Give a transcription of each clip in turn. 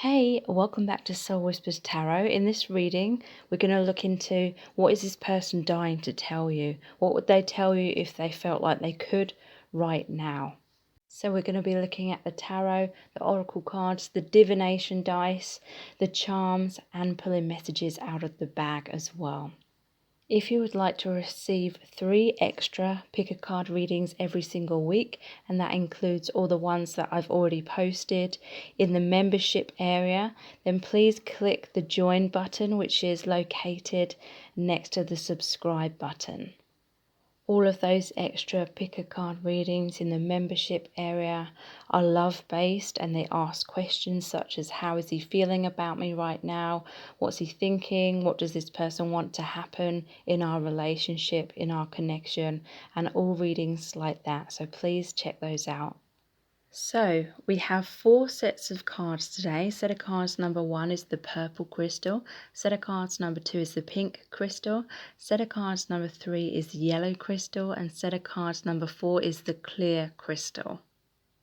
Hey, welcome back to Soul Whispers Tarot. In this reading, we're going to look into what is this person dying to tell you? What would they tell you if they felt like they could right now? So we're going to be looking at the tarot, the oracle cards, the divination dice, the charms, and pulling messages out of the bag as well. If you would like to receive 3 extra pick a card readings every single week, and that includes all the ones that I've already posted in the membership area, then please click the join button, which is located next to the subscribe button. All of those extra pick a card readings in the membership area are love-based, and they ask questions such as, how is he feeling about me right now? What's he thinking? What does this person want to happen in our relationship, in our connection? And all readings like that. So please check those out. So we have 4 sets of cards today. Set of cards number 1 is the purple crystal. Set of cards number 2 is the pink crystal. Set of cards number 3 is the yellow crystal. And set of cards number 4 is the clear crystal.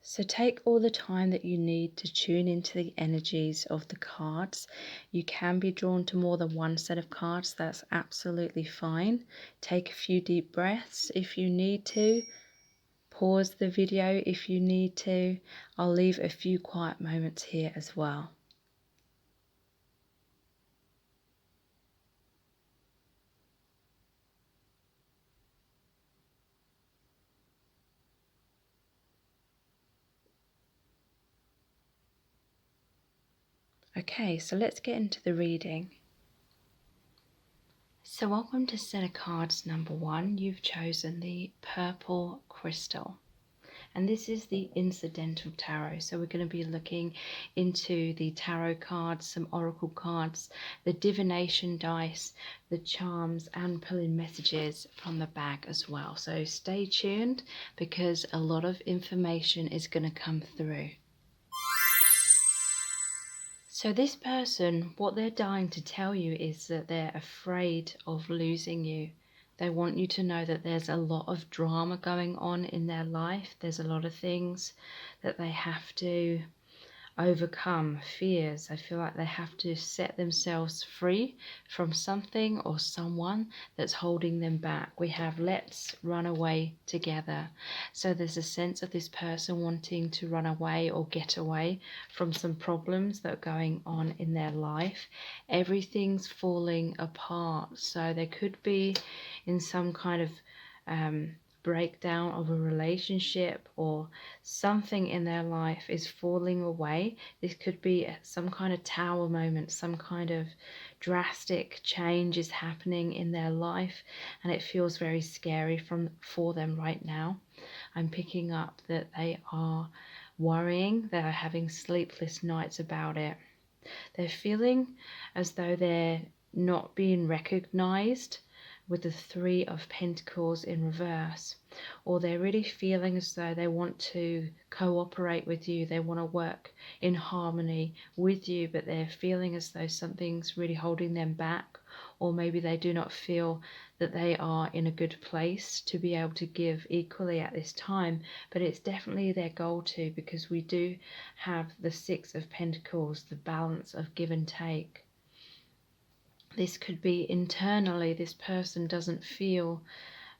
So take all the time that you need to tune into the energies of the cards. You can be drawn to more than one set of cards. That's absolutely fine. Take a few deep breaths if you need to. Pause the video if you need to. I'll leave a few quiet moments here as well. Okay, so let's get into the reading. So welcome to set of cards number 1. You've chosen the purple crystal. And this is the incidental tarot. So we're going to be looking into the tarot cards, some oracle cards, the divination dice, the charms, and pulling messages from the bag as well. So stay tuned because a lot of information is going to come through. So this person, what they're dying to tell you is that they're afraid of losing you. They want you to know that there's a lot of drama going on in their life. There's a lot of things that they have to overcome, fears. I feel like they have to set themselves free from something or someone that's holding them back. We have let's run away together. So there's a sense of this person wanting to run away or get away from some problems that are going on in their life. Everything's falling apart. So they could be in some kind of breakdown of a relationship, or something in their life is falling away. This could be some kind of tower moment, some kind of drastic change is happening in their life, and it feels very scary for them right now. I'm picking up that they are worrying, they're having sleepless nights about it. They're feeling as though they're not being recognized with the 3 of Pentacles in reverse, or they're really feeling as though they want to cooperate with you, they want to work in harmony with you, but they're feeling as though something's really holding them back, or maybe they do not feel that they are in a good place to be able to give equally at this time. But it's definitely their goal to, because we do have the 6 of Pentacles, the balance of give and take. This could be internally, this person doesn't feel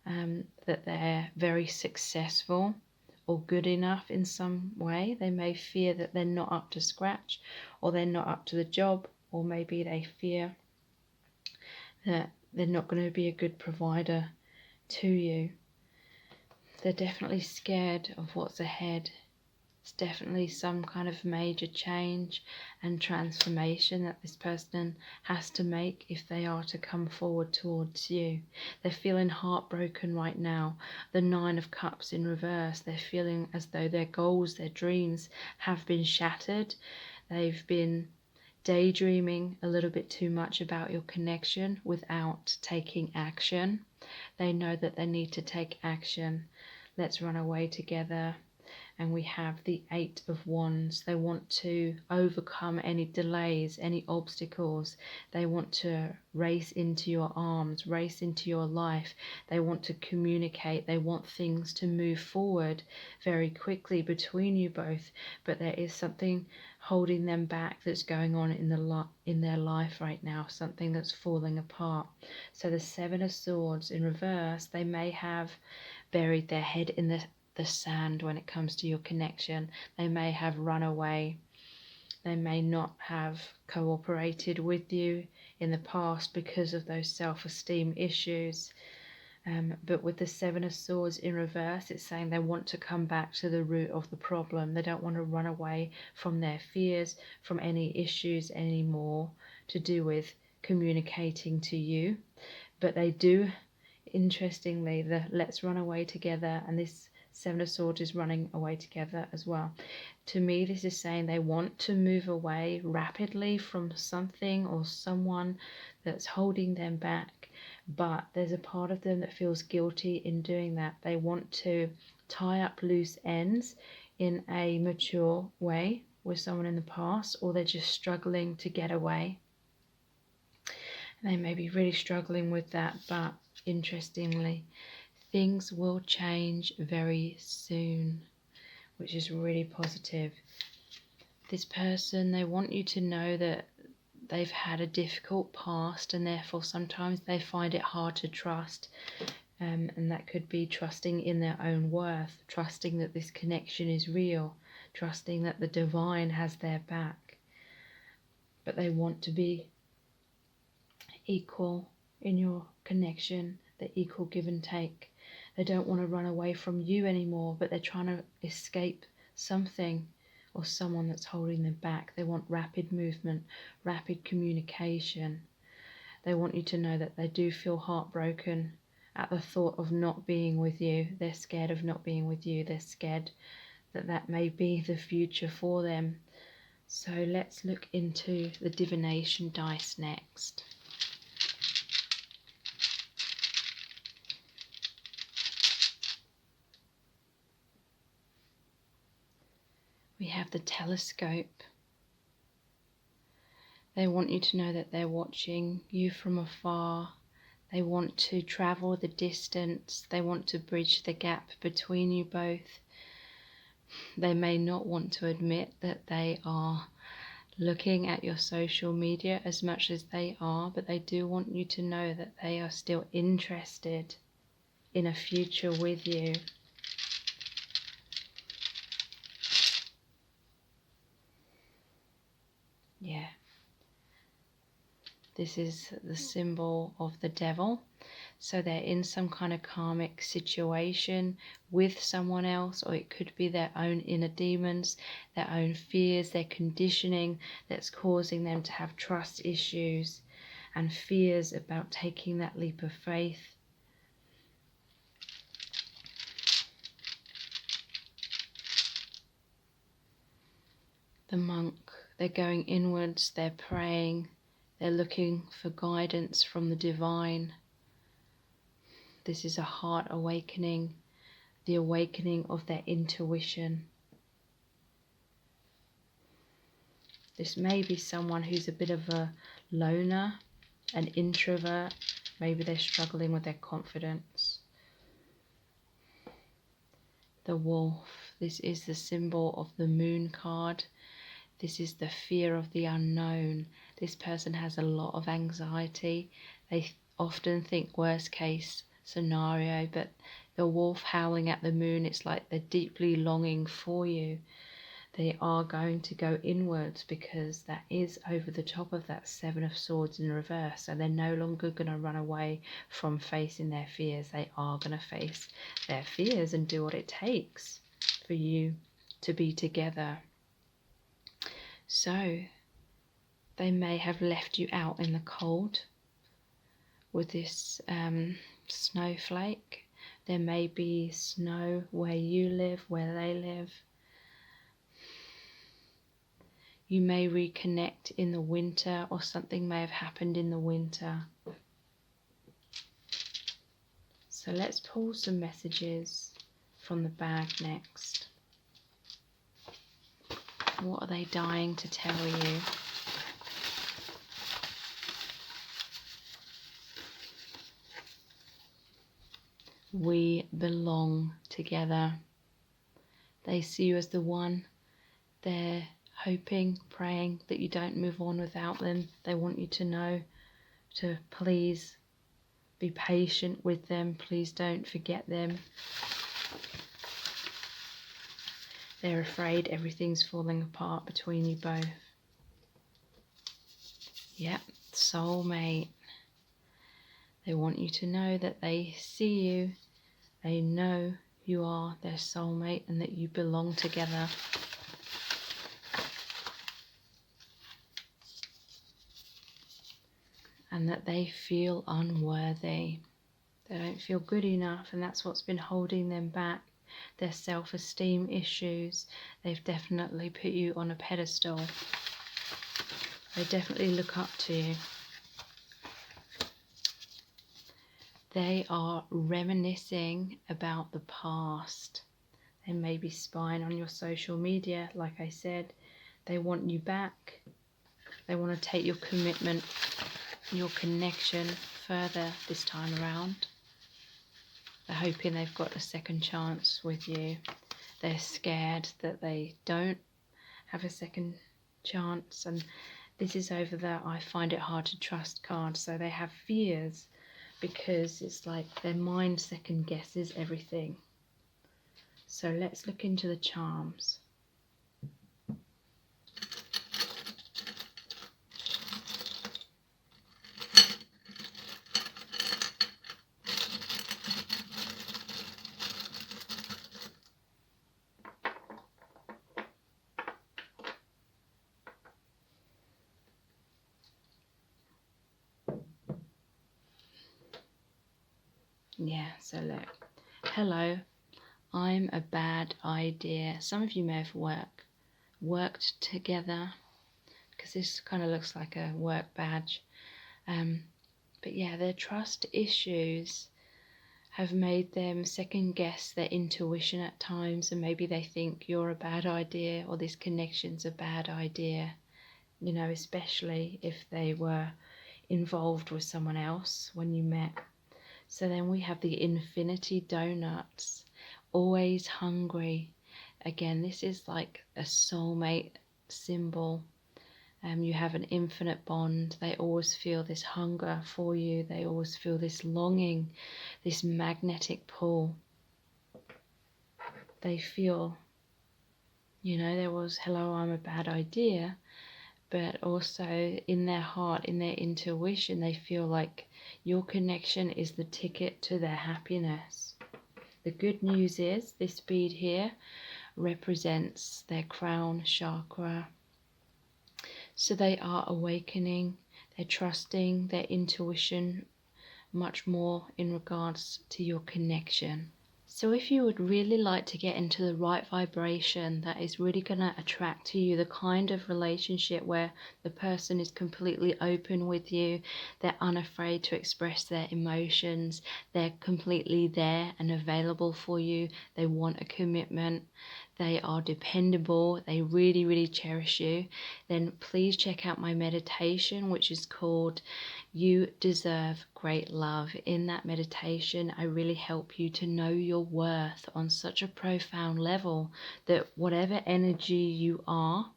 that they're very successful or good enough in some way. They may fear that they're not up to scratch, or they're not up to the job, or maybe they fear that they're not going to be a good provider to you. They're definitely scared of what's ahead. It's definitely some kind of major change and transformation that this person has to make if they are to come forward towards you. They're feeling heartbroken right now. The 9 of Cups in reverse. They're feeling as though their goals, their dreams have been shattered. They've been daydreaming a little bit too much about your connection without taking action. They know that they need to take action. Let's run away together. And we have the 8 of Wands. They want to overcome any delays, any obstacles. They want to race into your arms, race into your life. They want to communicate. They want things to move forward very quickly between you both. But there is something holding them back that's going on in their life right now, something that's falling apart. So the Seven of Swords in reverse, they may have buried their head in the sand when it comes to your connection. They may have run away. They may not have cooperated with you in the past because of those self-esteem issues. But with the Seven of Swords in reverse, it's saying they want to come back to the root of the problem. They don't want to run away from their fears, from any issues anymore to do with communicating to you. But they do, interestingly, the let's run away together, and this Seven of Swords is running away together as well. To me, this is saying they want to move away rapidly from something or someone that's holding them back. But there's a part of them that feels guilty in doing that. They want to tie up loose ends in a mature way with someone in the past, or they're just struggling to get away. They may be really struggling with that, but interestingly, things will change very soon, which is really positive. This person, they want you to know that they've had a difficult past, and therefore sometimes they find it hard to trust, and that could be trusting in their own worth, trusting that this connection is real, trusting that the divine has their back. But they want to be equal in your connection, the equal give and take. They don't want to run away from you anymore, but they're trying to escape something or someone that's holding them back. They want rapid movement, rapid communication. They want you to know that they do feel heartbroken at the thought of not being with you. They're scared of not being with you. They're scared that that may be the future for them. So let's look into the divination dice next. We have the telescope. They want you to know that they're watching you from afar. They want to travel the distance. They want to bridge the gap between you both. They may not want to admit that they are looking at your social media as much as they are, but they do want you to know that they are still interested in a future with you. Yeah. This is the symbol of the devil. So they're in some kind of karmic situation with someone else, or it could be their own inner demons, their own fears, their conditioning that's causing them to have trust issues and fears about taking that leap of faith. The monk, they're going inwards, they're praying, they're looking for guidance from the divine. This is a heart awakening, the awakening of their intuition. This may be someone who's a bit of a loner, an introvert. Maybe they're struggling with their confidence. The wolf, this is the symbol of the moon card. This is the fear of the unknown. This person has a lot of anxiety. They often think worst case scenario, but the wolf howling at the moon, it's like they're deeply longing for you. They are going to go inwards because that is over the top of that Seven of Swords in reverse. So they're no longer going to run away from facing their fears. They are going to face their fears and do what it takes for you to be together. So they may have left you out in the cold with this snowflake. There may be snow where you live, where they live. You may reconnect in the winter, or something may have happened in the winter. So let's pull some messages from the bag next. What are they dying to tell you? We belong together. They see you as the one. They're hoping, praying that you don't move on without them. They want you to know to please be patient with them. Please don't forget them. They're afraid everything's falling apart between you both. Yep, soulmate. They want you to know that they see you. They know you are their soulmate and that you belong together. And that they feel unworthy. They don't feel good enough, and that's what's been holding them back. Their self-esteem issues. They've definitely put you on a pedestal. They definitely look up to you. They are reminiscing about the past. They may be spying on your social media, like I said. They want you back. They want to take your commitment, your connection further this time around. They're hoping they've got a second chance with you. They're scared that they don't have a second chance, and this is over the I find it hard to trust card. So they have fears because it's like their mind second guesses everything. So let's look into the charms. Yeah, so look. Hello, I'm a bad idea. Some of you may have worked together, because this kind of looks like a work badge. But yeah, their trust issues have made them second guess their intuition at times, and maybe they think you're a bad idea or this connection's a bad idea, you know, especially if they were involved with someone else when you met. So then we have the infinity donuts, always hungry. Again, this is like a soulmate symbol. You have an infinite bond. They always feel this hunger for you. They always feel this longing, this magnetic pull. They feel, you know, there was, hello, I'm a bad idea. But also in their heart, in their intuition, they feel like your connection is the ticket to their happiness. The good news is this bead here represents their crown chakra. So they are awakening, they're trusting their intuition much more in regards to your connection. So if you would really like to get into the right vibration that is really going to attract to you the kind of relationship where the person is completely open with you, they're unafraid to express their emotions, they're completely there and available for you, they want a commitment, they are dependable, they really, really cherish you, then please check out my meditation, which is called You Deserve Great Love. In that meditation, I really help you to know your worth on such a profound level that whatever energy you are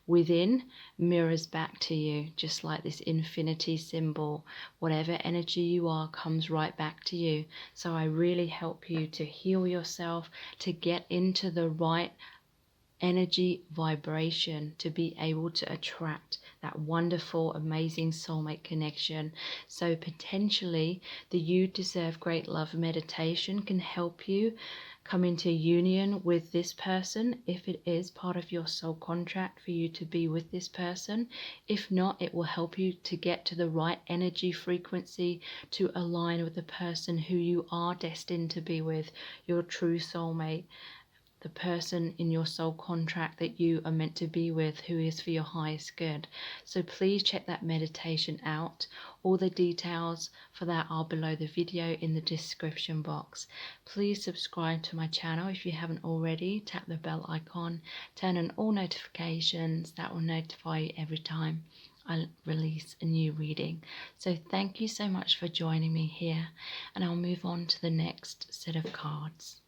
within mirrors back to you, just like this infinity symbol. Whatever energy you are comes right back to you. So I really help you to heal yourself, to get into the right energy vibration to be able to attract that wonderful, amazing soulmate connection. So potentially the You Deserve Great Love meditation can help you come into union with this person if it is part of your soul contract for you to be with this person. If not, it will help you to get to the right energy frequency to align with the person who you are destined to be with, your true soulmate, the person in your soul contract that you are meant to be with, who is for your highest good. So please check that meditation out. All the details for that are below the video in the description box. Please subscribe to my channel if you haven't already. Tap the bell icon, turn on all notifications. That will notify you every time I release a new reading. So thank you so much for joining me here, and I'll move on to the next set of cards.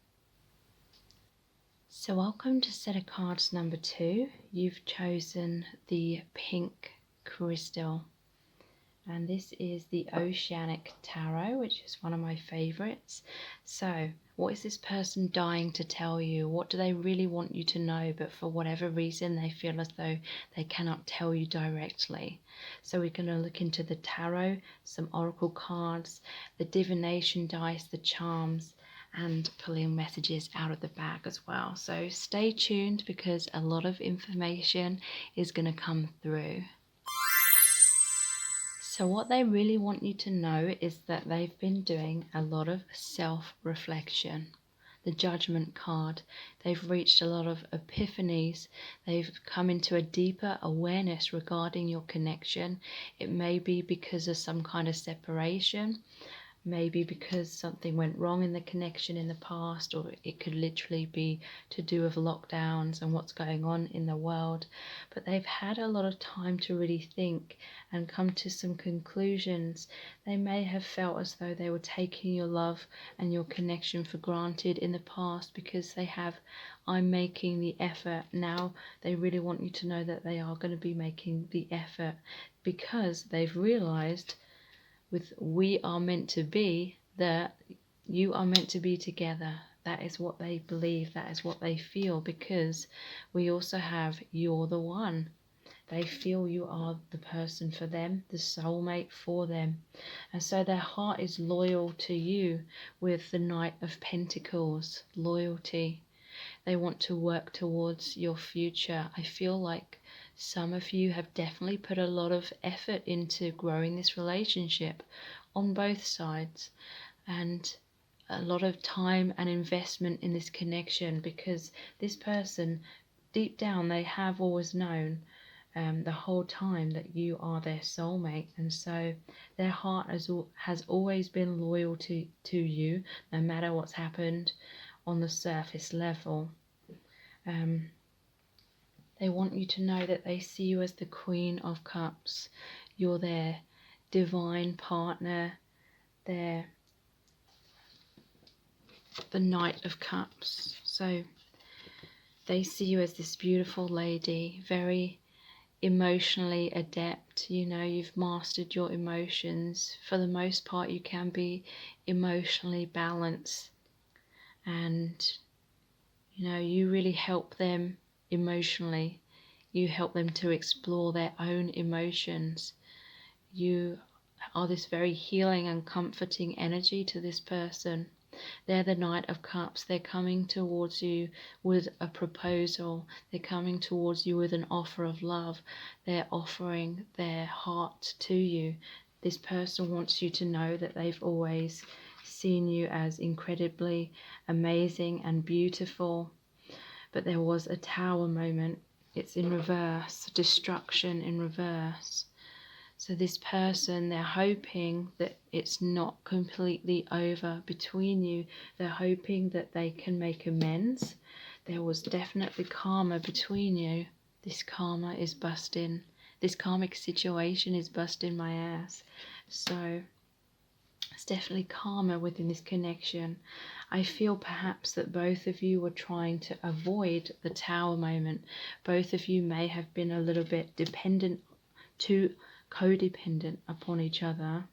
So welcome to set of cards number 2. You've chosen the pink crystal. And this is the Oceanic Tarot, which is one of my favorites. So what is this person dying to tell you? What do they really want you to know, but for whatever reason they feel as though they cannot tell you directly? So we're going to look into the tarot, some oracle cards, the divination dice, the charms, and pulling messages out of the bag as well. So stay tuned because a lot of information is going to come through. So what they really want you to know is that they've been doing a lot of self-reflection. The Judgment card, they've reached a lot of epiphanies. They've come into a deeper awareness regarding your connection. It may be because of some kind of separation, maybe because something went wrong in the connection in the past, or it could literally be to do with lockdowns and what's going on in the world. But they've had a lot of time to really think and come to some conclusions. They may have felt as though they were taking your love and your connection for granted in the past because they have, I'm making the effort. Now they really want you to know that they are going to be making the effort because they've realized with we are meant to be, that you are meant to be together. That is what they believe, that is what they feel, because we also have you're the one. They feel you are the person for them, the soulmate for them. And so their heart is loyal to you with the Knight of Pentacles, loyalty. They want to work towards your future. I feel like some of you have definitely put a lot of effort into growing this relationship on both sides, and a lot of time and investment in this connection, because this person, deep down, they have always known the whole time that you are their soulmate. And so their heart has always been loyal to you, no matter what's happened on the surface level. They want you to know that they see you as the Queen of Cups. You're their divine partner. They're the Knight of Cups. So they see you as this beautiful lady, very emotionally adept. You know, you've mastered your emotions. For the most part, you can be emotionally balanced. And, you know, you really help them emotionally. You help them to explore their own emotions. You are this very healing and comforting energy to this person. They're the Knight of Cups. They're coming towards you with a proposal. They're coming towards you with an offer of love. They're offering their heart to you. This person wants you to know that they've always seen you as incredibly amazing and beautiful. But there was a Tower moment. It's in reverse, destruction in reverse. So this person, they're hoping that it's not completely over between you. They're hoping that they can make amends. There was definitely karma between you. This karma is busting. This karmic situation is busting my ass. So it's definitely karma within this connection. I feel perhaps that both of you were trying to avoid the Tower moment. Both of you may have been a little bit codependent upon each other.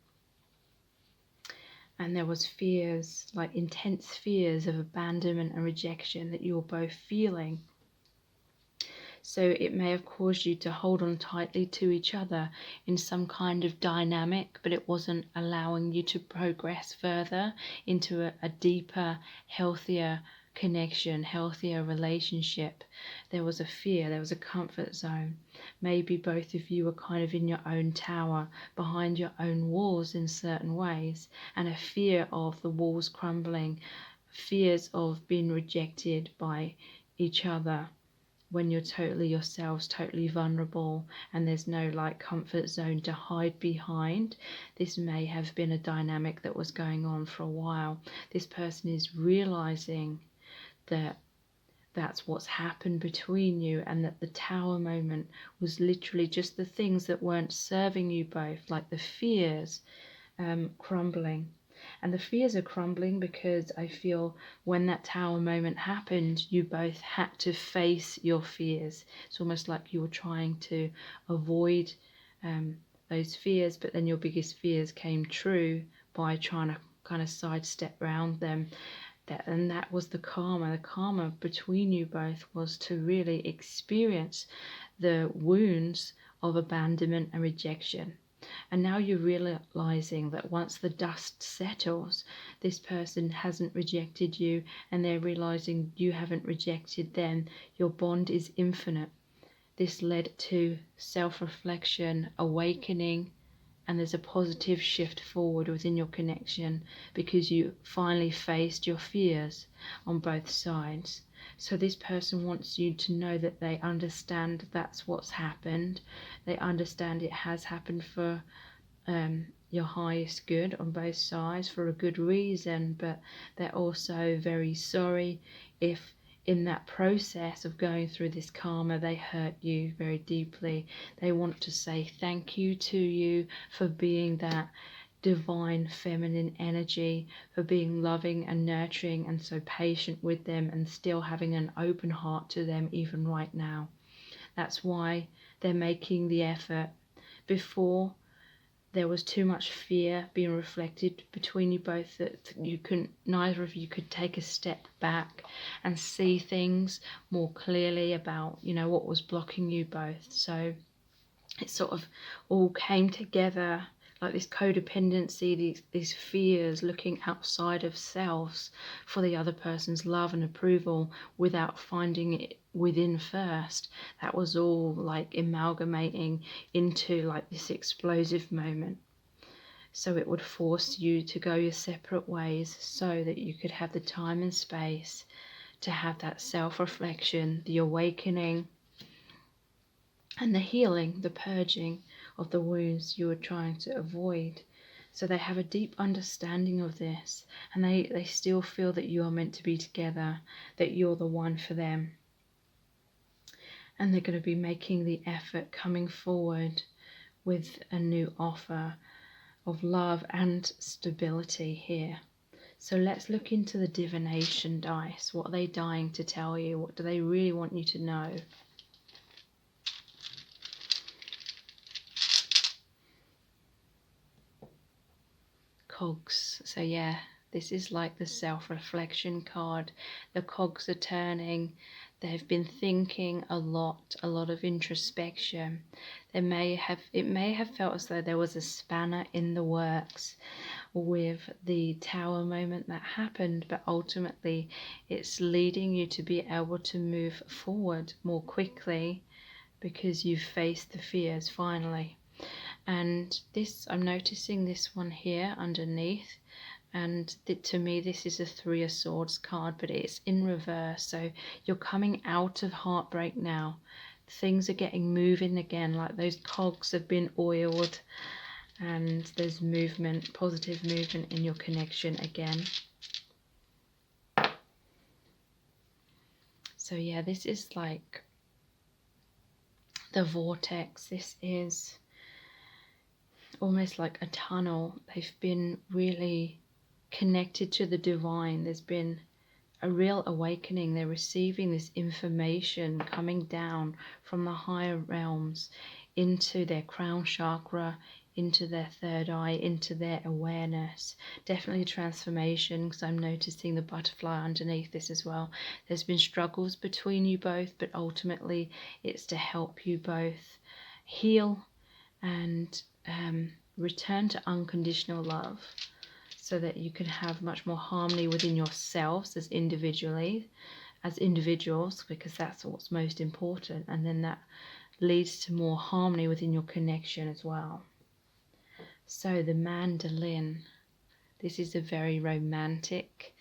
And there was fears, like intense fears of abandonment and rejection that you were both feeling. So it may have caused you to hold on tightly to each other in some kind of dynamic, but it wasn't allowing you to progress further into a deeper, healthier connection, healthier relationship. There was a fear, there was a comfort zone. Maybe both of you were kind of in your own tower, behind your own walls in certain ways, and a fear of the walls crumbling, fears of being rejected by each other. When you're totally yourselves, totally vulnerable, and there's no like comfort zone to hide behind. This may have been a dynamic that was going on for a while. This person is realizing that that's what's happened between you, and that the Tower moment was literally just the things that weren't serving you both, like the fears crumbling. And the fears are crumbling because I feel when that tower moment happened, you both had to face your fears. It's almost like you were trying to avoid those fears, but then your biggest fears came true by trying to kind of sidestep around them. And that was the karma. The karma between you both was to really experience the wounds of abandonment and rejection. And now you're realizing that once the dust settles, this person hasn't rejected you, and they're realizing you haven't rejected them. Your bond is infinite. This led to self-reflection, awakening, and there's a positive shift forward within your connection because you finally faced your fears on both sides. So this person wants you to know that they understand that's what's happened. They understand it has happened for your highest good on both sides for a good reason, but they're also very sorry if in that process of going through this karma they hurt you very deeply. They want to say thank you to you for being that divine feminine energy, for being loving and nurturing and so patient with them and still having an open heart to them even right now. That's why they're making the effort. Before, there was too much fear being reflected between you both that you couldn't, neither of you could take a step back and see things more clearly about, what was blocking you both. So it sort of all came together like this codependency, these fears, looking outside of selves for the other person's love and approval without finding it within first. That was all like amalgamating into like this explosive moment. So it would force you to go your separate ways so that you could have the time and space to have that self-reflection, the awakening, and the healing, the purging of the wounds you were trying to avoid. So they have a deep understanding of this, and they still feel that you are meant to be together, that you're the one for them. And they're going to be making the effort, coming forward with a new offer of love and stability here. So let's look into the divination dice. What are they dying to tell you? What do they really want you to know? Cogs. So yeah, this is like the self-reflection card. The cogs are turning. They've been thinking a lot of introspection. It may have felt as though there was a spanner in the works with the tower moment that happened, but ultimately it's leading you to be able to move forward more quickly because you've faced the fears finally. And this, I'm noticing this one here underneath, and to me this is a Three of Swords card, but it's in reverse. So you're coming out of heartbreak now. Things are getting moving again, like those cogs have been oiled, and there's movement, positive movement in your connection again. So yeah, this is like the vortex. This is almost like a tunnel. They've been really connected to the divine. There's been a real awakening. They're receiving this information coming down from the higher realms into their crown chakra, into their third eye, into their awareness. Definitely transformation, because I'm noticing the butterfly underneath this as well. There's been struggles between you both, but ultimately it's to help you both heal and return to unconditional love, so that you can have much more harmony within yourselves as individuals, because that's what's most important, and then that leads to more harmony within your connection as well. So the mandolin, this is a very romantic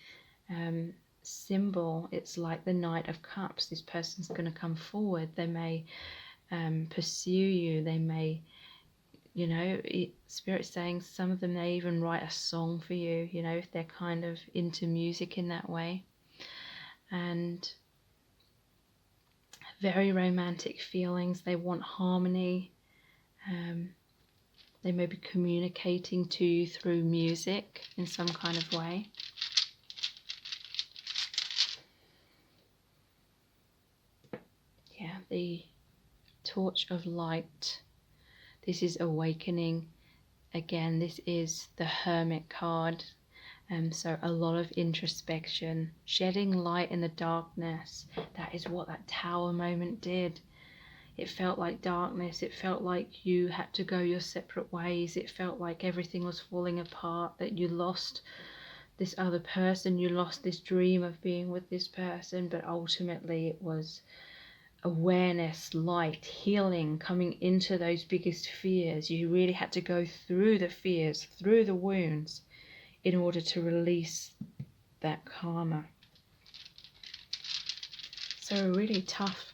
symbol. It's like the Knight of Cups. This person's going to come forward. They may pursue you. They may, Spirit's saying some of them may even write a song for you, if they're kind of into music in that way. And very romantic feelings. They want harmony. They may be communicating to you through music in some kind of way. Yeah, the torch of light. This is awakening. Again, this is the Hermit card. So a lot of introspection, shedding light in the darkness. That is what that Tower moment did. It felt like darkness. It felt like you had to go your separate ways. It felt like everything was falling apart, that you lost this other person, you lost this dream of being with this person, but ultimately it was awareness, light, healing, coming into those biggest fears. You really had to go through the fears, through the wounds, in order to release that karma. So a really tough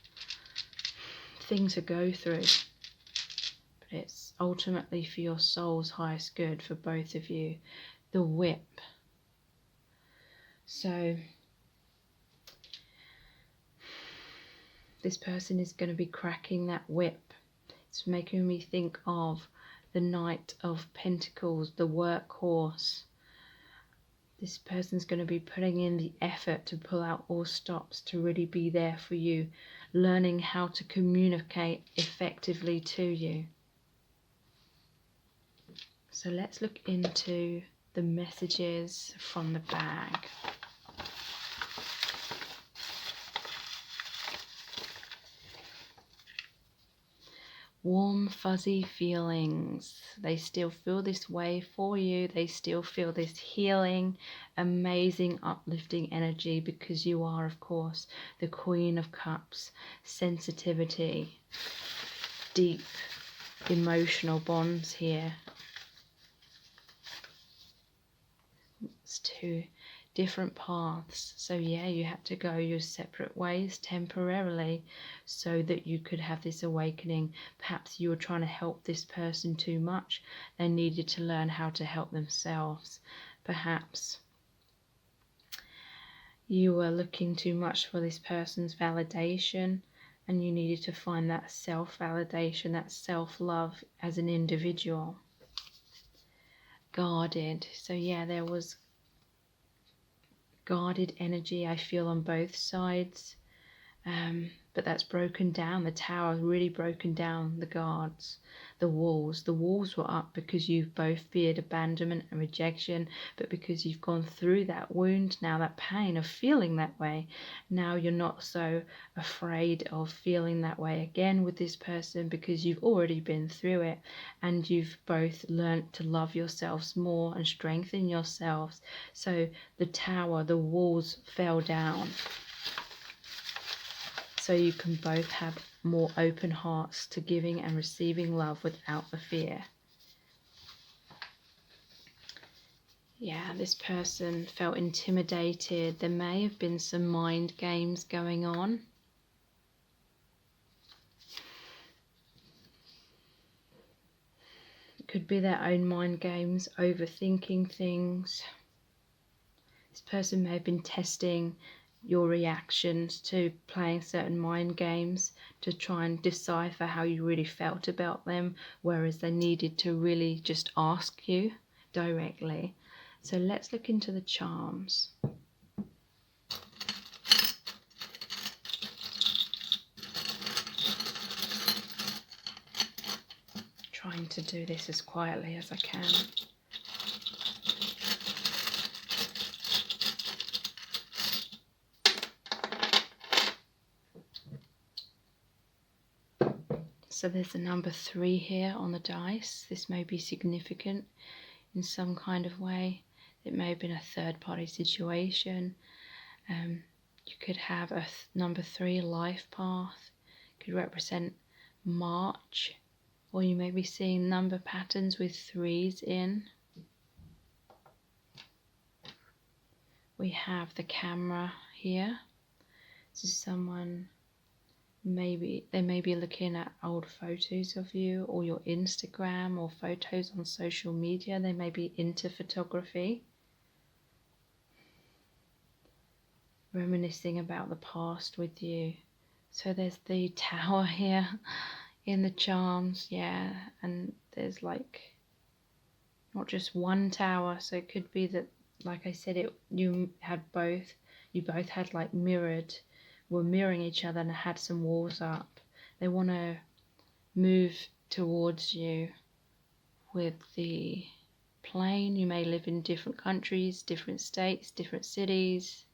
thing to go through, but it's ultimately for your soul's highest good, for both of you. The whip. So this person is going to be cracking that whip. It's making me think of the Knight of Pentacles, the workhorse. This person's going to be putting in the effort to pull out all stops, to really be there for you, learning how to communicate effectively to you. So let's look into the messages from the bag. Warm, fuzzy feelings. They still feel this way for you. They still feel this healing, amazing, uplifting energy, because you are, of course, the Queen of Cups. Sensitivity, deep emotional bonds here. It's two different paths. So yeah, you had to go your separate ways temporarily so that you could have this awakening. Perhaps you were trying to help this person too much. They needed to learn how to help themselves. Perhaps you were looking too much for this person's validation, and you needed to find that self-validation, that self-love as an individual. Guarded. So yeah, there was guarded energy, I feel, on both sides, but that's broken down. The Tower really broken down the guards, the walls. The walls were up because you've both feared abandonment and rejection, but because you've gone through that wound now, that pain of feeling that way, now you're not so afraid of feeling that way again with this person, because you've already been through it, and you've both learnt to love yourselves more and strengthen yourselves. So the Tower, the walls fell down, so you can both have more open hearts to giving and receiving love without the fear. Yeah, this person felt intimidated. There may have been some mind games going on. It could be their own mind games, overthinking things. This person may have been testing your reactions to playing certain mind games to try and decipher how you really felt about them, whereas they needed to really just ask you directly. So let's look into the charms. Trying to do this as quietly as I can. So there's a number 3 here on the dice. This may be significant in some kind of way. It may have been a third-party situation. You could have a number 3 life path. It could represent March, or you may be seeing number patterns with 3s in. We have the camera here. This is someone, maybe they may be looking at old photos of you, or your Instagram, or photos on social media. They may be into photography, reminiscing about the past with you. So there's the Tower here in the charms, yeah, and there's like not just one tower. So it could be that, like I said, you both had like were mirroring each other and had some walls up. They want to move towards you with the plane. You may live in different countries, different states, different cities.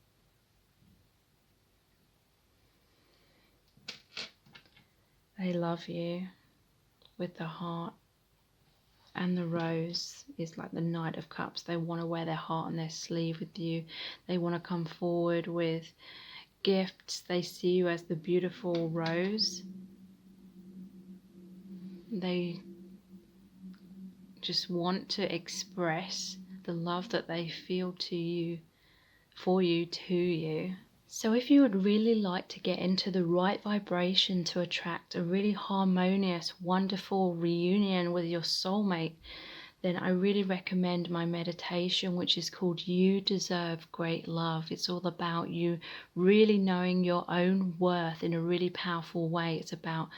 They love you with the heart. And the rose is like the Knight of Cups. They want to wear their heart on their sleeve with you. They want to come forward with gifts. They see you as the beautiful rose. They just want to express the love that they feel to you, for you, to you. So if you would really like to get into the right vibration to attract a really harmonious, wonderful reunion with your soulmate, then I really recommend my meditation, which is called You Deserve Great Love. It's all about you really knowing your own worth in a really powerful way. It's about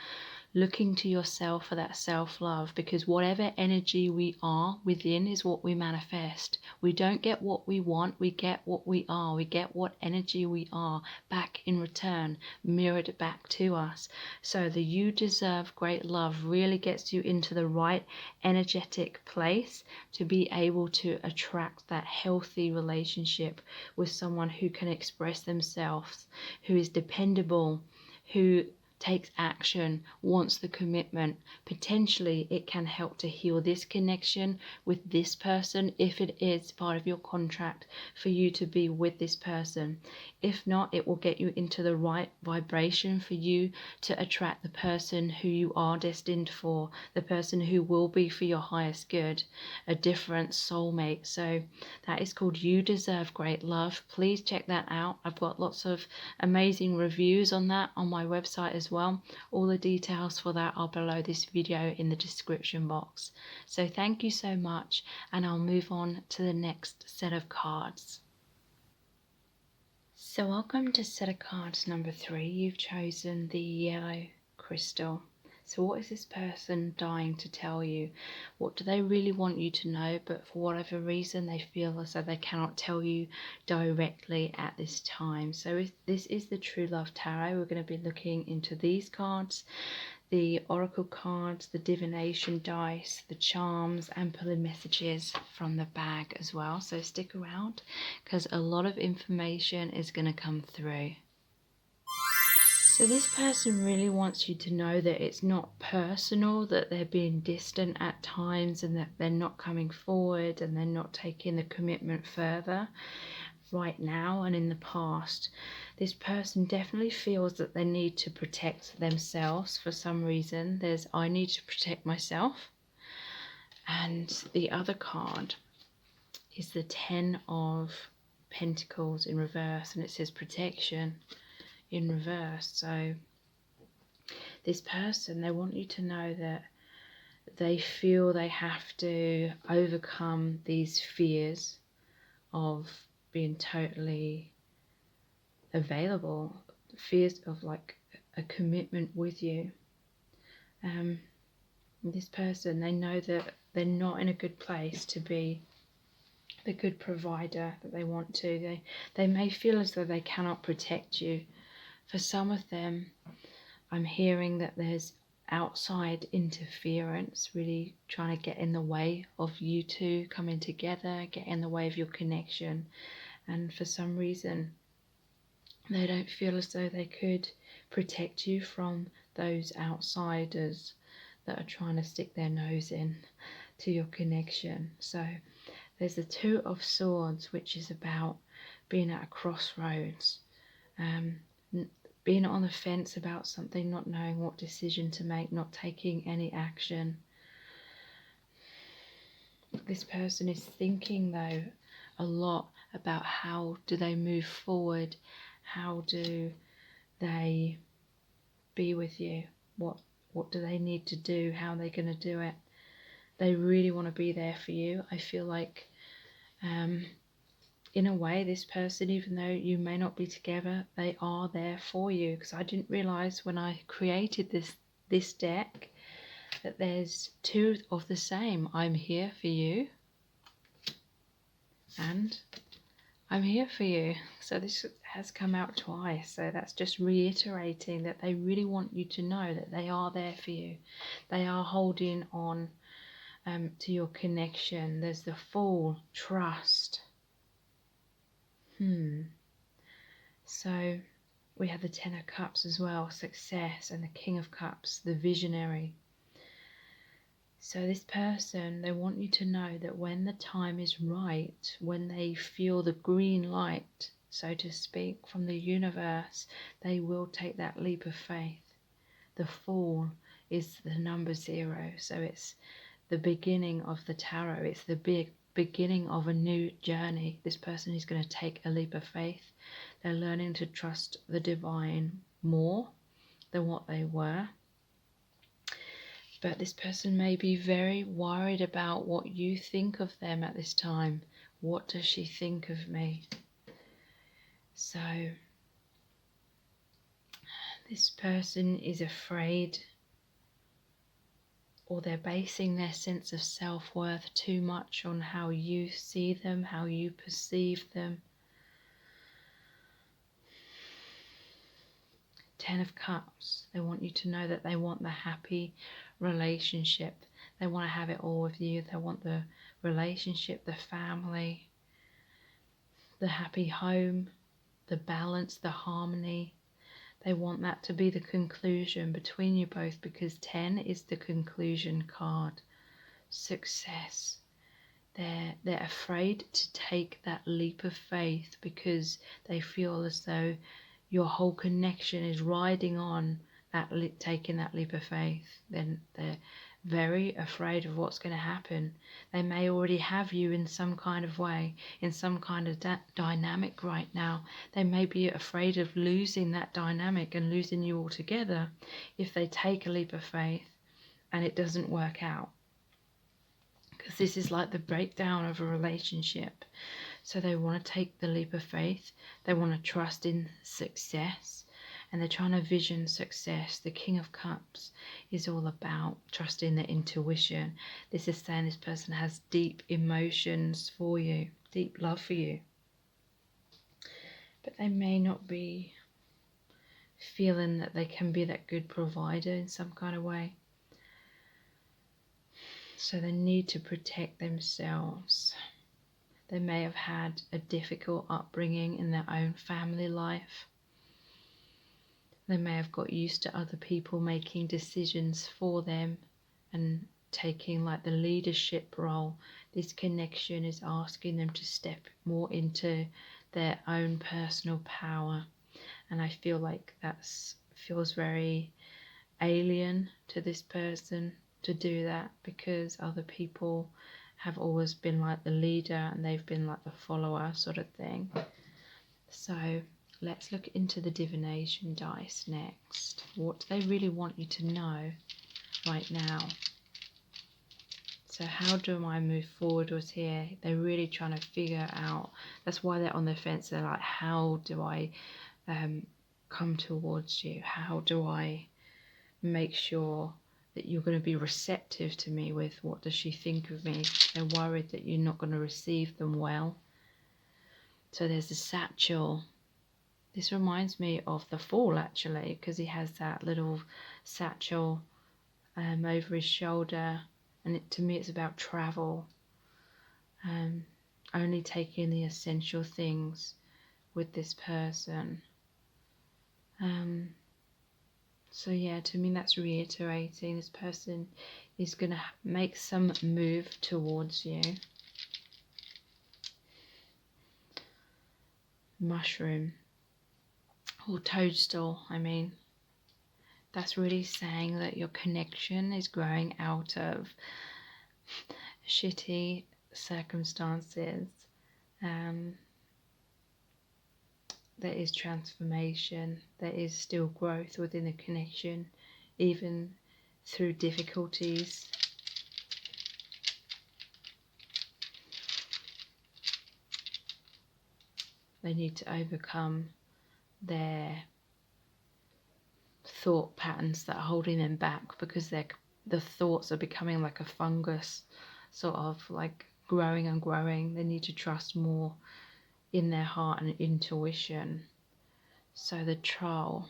looking to yourself for that self-love, because whatever energy we are within is what we manifest. We don't get what we want, we get what we are. We get what energy we are back in return, mirrored back to us. So the You Deserve Great Love really gets you into the right energetic place to be able to attract that healthy relationship with someone who can express themselves, who is dependable, who takes action, wants the commitment. Potentially it can help to heal this connection with this person if it is part of your contract for you to be with this person. If not, it will get you into the right vibration for you to attract the person who you are destined for, the person who will be for your highest good, a different soulmate. So that is called You Deserve Great Love. Please check that out. I've got lots of amazing reviews on that on my website as well. All the details for that are below this video in the description box. So thank you so much, and I'll move on to the next set of cards. So welcome to set of cards number 3. You've chosen the yellow crystal. So what is this person dying to tell you? What do they really want you to know, but for whatever reason they feel as though they cannot tell you directly at this time? So if this is the True Love Tarot, we're going to be looking into these cards, the oracle cards, the divination dice, the charms, and pulling messages from the bag as well. So stick around because a lot of information is going to come through. So this person really wants you to know that it's not personal, that they're being distant at times and that they're not coming forward and they're not taking the commitment further right now and in the past. This person definitely feels that they need to protect themselves for some reason. There's I need to protect myself. And the other card is the 10 of Pentacles in reverse, and it says protection in reverse. So this person, they want you to know that they feel they have to overcome these fears of being totally available, fears of like a commitment with you. This person, they know that they're not in a good place to be the good provider that they want to. They may feel as though they cannot protect you. For some of them, I'm hearing that there's outside interference really trying to get in the way of you two coming together, get in the way of your connection. And for some reason, they don't feel as though they could protect you from those outsiders that are trying to stick their nose in to your connection. So there's the 2 of Swords, which is about being at a crossroads, being on the fence about something, not knowing what decision to make, not taking any action. This person is thinking though a lot about how do they move forward, how do they be with you, what do they need to do, how are they going to do it. They really want to be there for you. I feel like in a way, this person, even though you may not be together, they are there for you. Because I didn't realize when I created this deck that there's 2 of the same. I'm here for you. And I'm here for you. So this has come out twice. So that's just reiterating that they really want you to know that they are there for you. They are holding on to your connection. There's the Fool, trust. So we have the Ten of Cups as well, success, and the King of Cups, the visionary. So this person, they want you to know that when the time is right, when they feel the green light, so to speak, from the universe, they will take that leap of faith. The Fool is the number 0, so it's the beginning of the tarot. It's the beginning of a new journey. This person is going to take a leap of faith. They're learning to trust the divine more than what they were. But this person may be very worried about what you think of them at this time. What does she think of me? So this person is afraid, or they're basing their sense of self-worth too much on how you see them, how you perceive them. Ten of Cups, they want you to know that they want the happy relationship. They want to have it all with you. They want the relationship, the family, the happy home, the balance, the harmony. They want that to be the conclusion between you both, because 10 is the conclusion card. Success. They're afraid to take that leap of faith because they feel as though your whole connection is riding on that taking that leap of faith. Then they're very afraid of what's going to happen. They may already have you in some kind of way, in some kind of dynamic right now. They may be afraid of losing that dynamic and losing you altogether if they take a leap of faith and it doesn't work out. Because this is like the breakdown of a relationship. So they want to take the leap of faith. They want to trust in success. And they're trying to vision success. The King of Cups is all about trusting their intuition. This is saying this person has deep emotions for you, deep love for you. But they may not be feeling that they can be that good provider in some kind of way. So they need to protect themselves. They may have had a difficult upbringing in their own family life. They may have got used to other people making decisions for them and taking like the leadership role. This connection is asking them to step more into their own personal power. And I feel like that feels very alien to this person to do that, because other people have always been like the leader and they've been like the follower sort of thing. So let's look into the divination dice next. What do they really want you to know right now? So how do I move forward here? They're really trying to figure out. That's why they're on the fence. They're like, how do I come towards you? How do I make sure that you're going to be receptive to me with what does she think of me? They're worried that you're not going to receive them well. So there's a satchel. This reminds me of the Fool actually, because he has that little satchel over his shoulder, and to me it's about travel, only taking the essential things with this person. So yeah, to me that's reiterating this person is going to make some move towards you. Mushroom, or toadstool, I mean. That's really saying that your connection is growing out of shitty circumstances. There is transformation, there is still growth within the connection, even through difficulties. They need to overcome their thought patterns that are holding them back, because the thoughts are becoming like a fungus, sort of like growing and growing. They need to trust more in their heart and intuition. So the troll,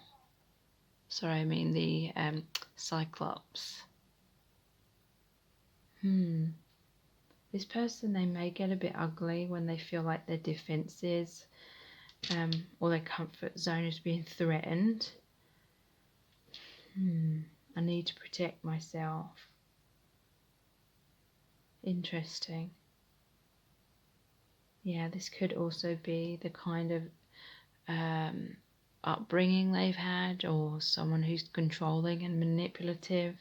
the Cyclops. This person, they may get a bit ugly when they feel like their defenses or their comfort zone is being threatened. I need to protect myself. Interesting. Yeah, this could also be the kind of upbringing they've had, or someone who's controlling and manipulative.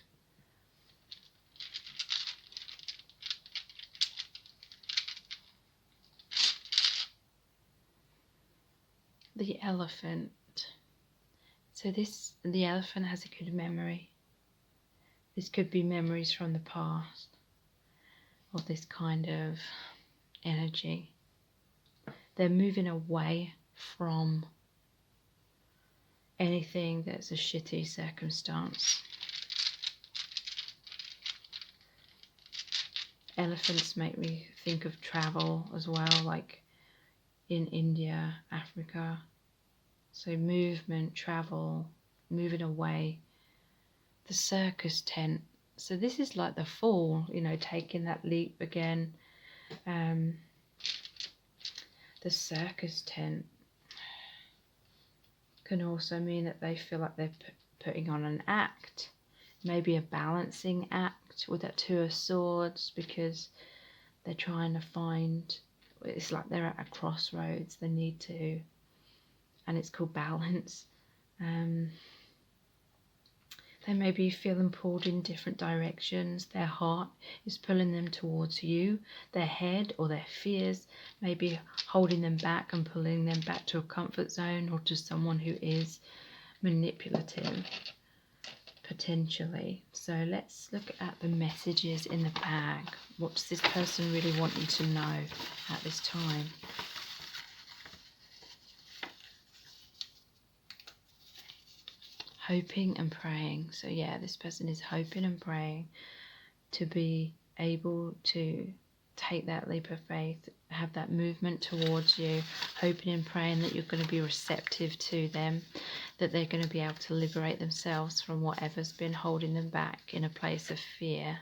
The elephant. So the elephant has a good memory. This could be memories from the past of this kind of energy. They're moving away from anything that's a shitty circumstance. Elephants make me think of travel as well, like in India, Africa. So movement, travel, moving away. The circus tent. So this is like the fall, taking that leap again. The circus tent can also mean that they feel like they're putting on an act. Maybe a balancing act with that Two of Swords, because they're trying to find, it's like they're at a crossroads, they need to, and it's called balance. They may be feeling pulled in different directions. Their heart is pulling them towards you. Their head or their fears may be holding them back and pulling them back to a comfort zone or to someone who is manipulative, potentially. So let's look at the messages in the bag. What does this person really want you to know at this time? Hoping and praying. So yeah, this person is hoping and praying to be able to take that leap of faith, have that movement towards you, hoping and praying that you're going to be receptive to them, that they're going to be able to liberate themselves from whatever's been holding them back in a place of fear.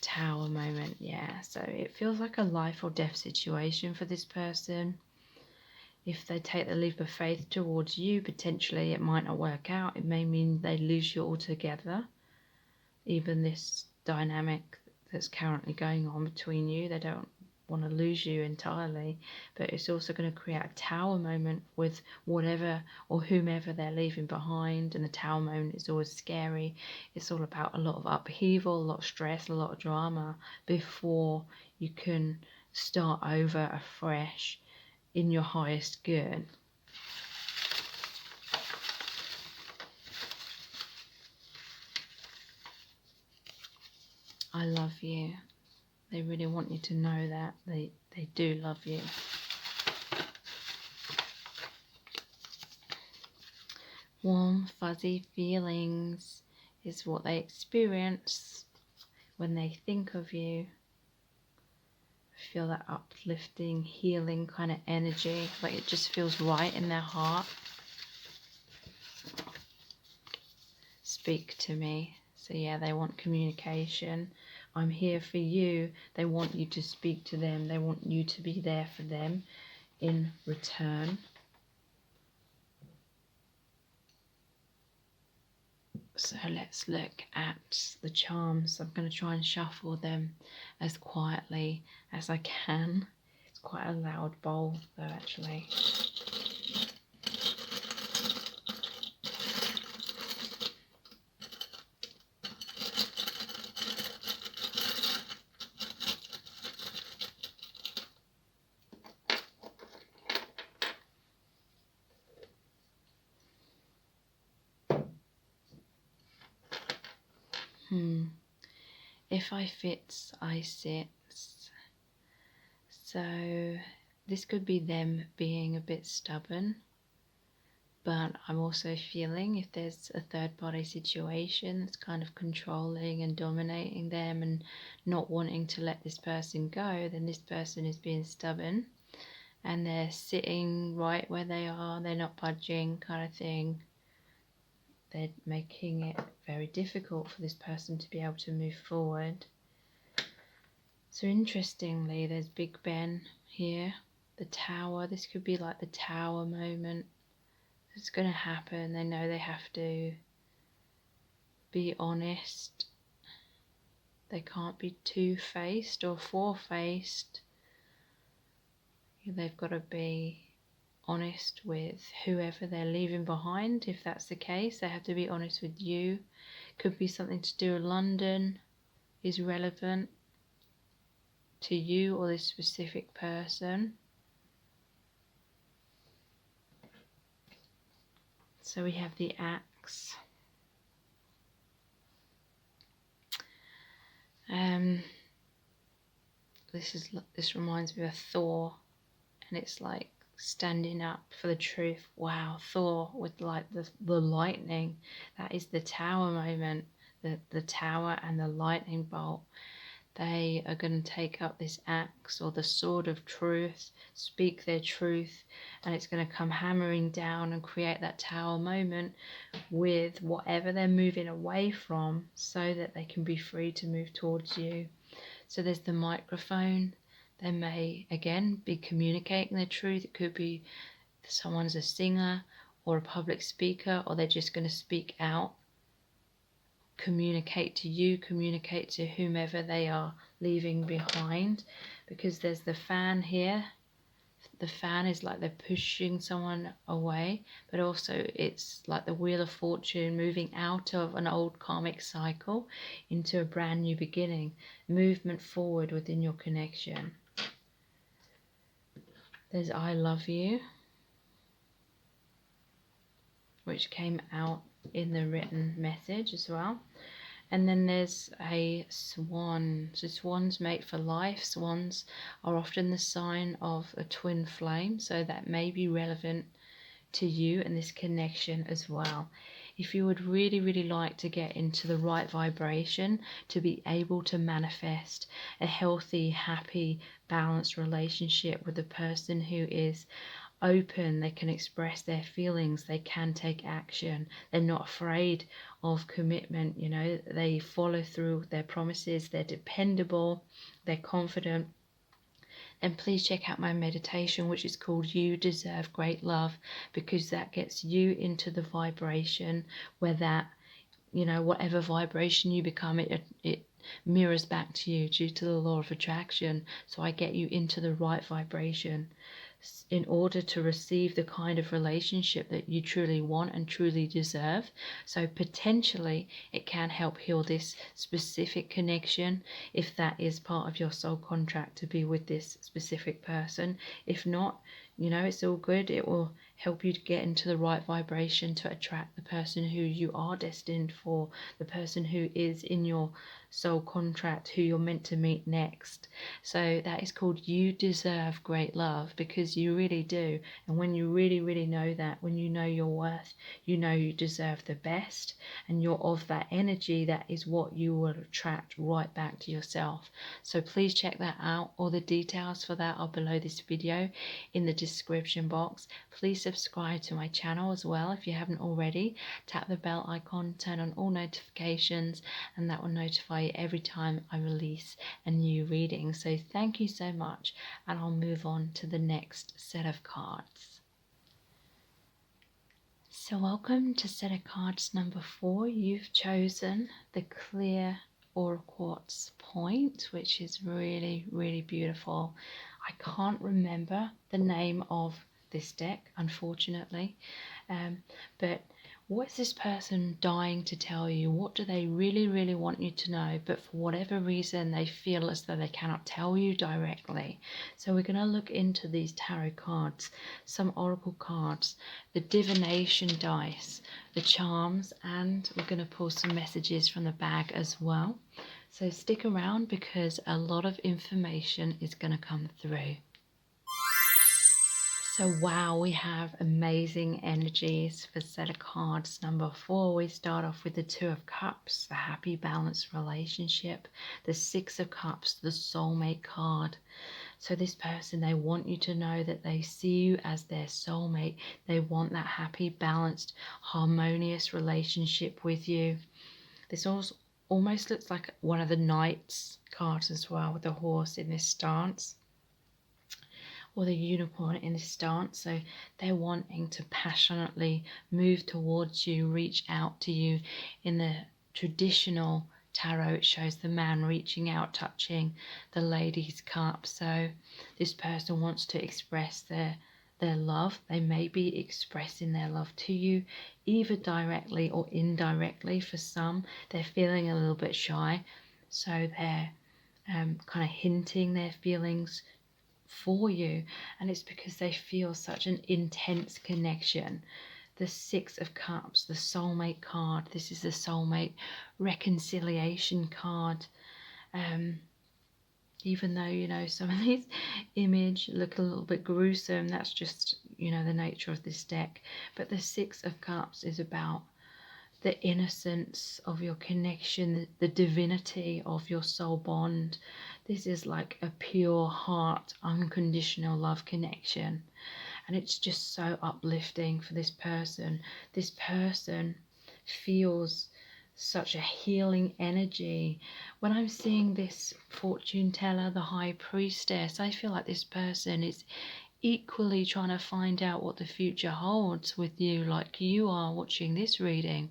Tower moment, yeah. So it feels like a life or death situation for this person. If they take the leap of faith towards you, potentially it might not work out. It may mean they lose you altogether. Even this dynamic that's currently going on between you, they don't want to lose you entirely. But it's also going to create a tower moment with whatever or whomever they're leaving behind. And the tower moment is always scary. It's all about a lot of upheaval, a lot of stress, a lot of drama before you can start over afresh in your highest good. I love you. They really want you to know that. They do love you. Warm, fuzzy feelings is what they experience when they think of you. Feel that uplifting, healing kind of energy, like it just feels right in their heart. Speak to me. So yeah, they want communication. I'm here for you. They want you to speak to them. They want you to be there for them in return. So let's look at the charms. I'm going to try and shuffle them as quietly as I can. It's quite a loud bowl though, actually. If I fit, I sit. So this could be them being a bit stubborn. But I'm also feeling if there's a third party situation that's kind of controlling and dominating them and not wanting to let this person go, then this person is being stubborn and they're sitting right where they are, they're not budging, kind of thing. They're making it very difficult for this person to be able to move forward. So interestingly, there's Big Ben here, the Tower. This could be like the Tower moment. It's going to happen. They know they have to be honest. They can't be two-faced or four-faced. They've got to be honest with whoever they're leaving behind. If that's the case, they have to be honest with you. Could be something to do with London is relevant to you or this specific person. So we have the axe. This reminds me of Thor, and it's like standing up for the truth. Wow, Thor with like the lightning. That is the Tower moment. The Tower and the lightning bolt. They are going to take up this axe or the sword of truth, speak their truth, and it's going to come hammering down and create that Tower moment with whatever they're moving away from so that they can be free to move towards you. So there's the microphone. They may, again, be communicating their truth. It could be someone's a singer or a public speaker, or they're just going to speak out, communicate to you, communicate to whomever they are leaving behind, because there's the fan here. The fan is like they're pushing someone away, but also it's like the Wheel of Fortune, moving out of an old karmic cycle into a brand new beginning, movement forward within your connection. There's I love you, which came out in the written message as well. And then there's a swan. So swans mate for life. Swans are often the sign of a twin flame, so that may be relevant to you and this connection as well. If you would really, really like to get into the right vibration to be able to manifest a healthy, happy, balanced relationship with a person who is open, they can express their feelings, they can take action, they're not afraid of commitment, they follow through their promises, they're dependable, they're confident, then please check out my meditation, which is called You Deserve Great Love, because that gets you into the vibration where that, whatever vibration you become, it mirrors back to you due to the law of attraction. So I get you into the right vibration in order to receive the kind of relationship that you truly want and truly deserve. So potentially it can help heal this specific connection if that is part of your soul contract to be with this specific person. If not, it's all good. It will help you to get into the right vibration to attract the person who you are destined for, the person who is in your soul contract, who you're meant to meet next. So that is called You Deserve Great Love, because you really do. And when you really, really know that, when you know your worth, you know you deserve the best, and you're of that energy, that is what you will attract right back to yourself. So please check that out. All the details for that are below this video in the description box. Please subscribe to my channel as well if you haven't already. Tap the bell icon, turn on all notifications, and that will notify you every time I release a new reading. So thank you so much, and I'll move on to the next set of cards. So welcome to set of cards number 4. You've chosen the clear aura quartz point, which is really, really beautiful. I can't remember the name of this deck, unfortunately, but what is this person dying to tell you? What do they really, really want you to know, but for whatever reason they feel as though they cannot tell you directly? So we're going to look into these tarot cards, some oracle cards, the divination dice, the charms, and we're going to pull some messages from the bag as well. So stick around because a lot of information is going to come through. So wow, we have amazing energies for set of cards number 4. We start off with the Two of Cups, the happy balanced relationship, the Six of Cups, the soulmate card. So this person, they want you to know that they see you as their soulmate. They want that happy, balanced, harmonious relationship with you. This also almost looks like one of the Knights cards as well, with the horse in this stance, or the unicorn in this stance. So they're wanting to passionately move towards you, reach out to you. In the traditional tarot, it shows the man reaching out, touching the lady's cup. So this person wants to express their love. They may be expressing their love to you, either directly or indirectly. For some, they're feeling a little bit shy, so they're kind of hinting their feelings for you, and it's because they feel such an intense connection. The Six of Cups, the soulmate card, this is the soulmate reconciliation card. Even though, you know, some of these image look a little bit gruesome, that's just, you know, the nature of this deck. But the Six of Cups is about the innocence of your connection, the divinity of your soul bond. This is like a pure heart, unconditional love connection. And it's just so uplifting for this person. This person feels such a healing energy. When I'm seeing this fortune teller, the high priestess, I feel like this person is equally trying to find out what the future holds with you, like you are watching this reading.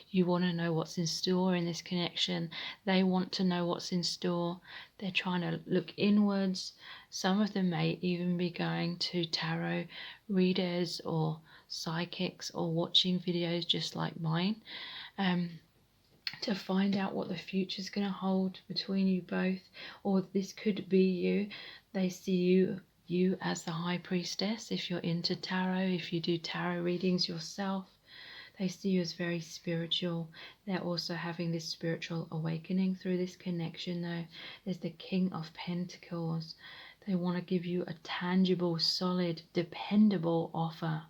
You want to know what's in store in this connection. They want to know what's in store. They're trying to look inwards. Some of them may even be going to tarot readers or psychics or watching videos just like mine, to find out what the future is going to hold between you both. Or this could be you. They see you as the high priestess. If you're into tarot, if you do tarot readings yourself, they see you as very spiritual. They're also having this spiritual awakening through this connection though. There's the King of Pentacles. They want to give you a tangible, solid, dependable offer.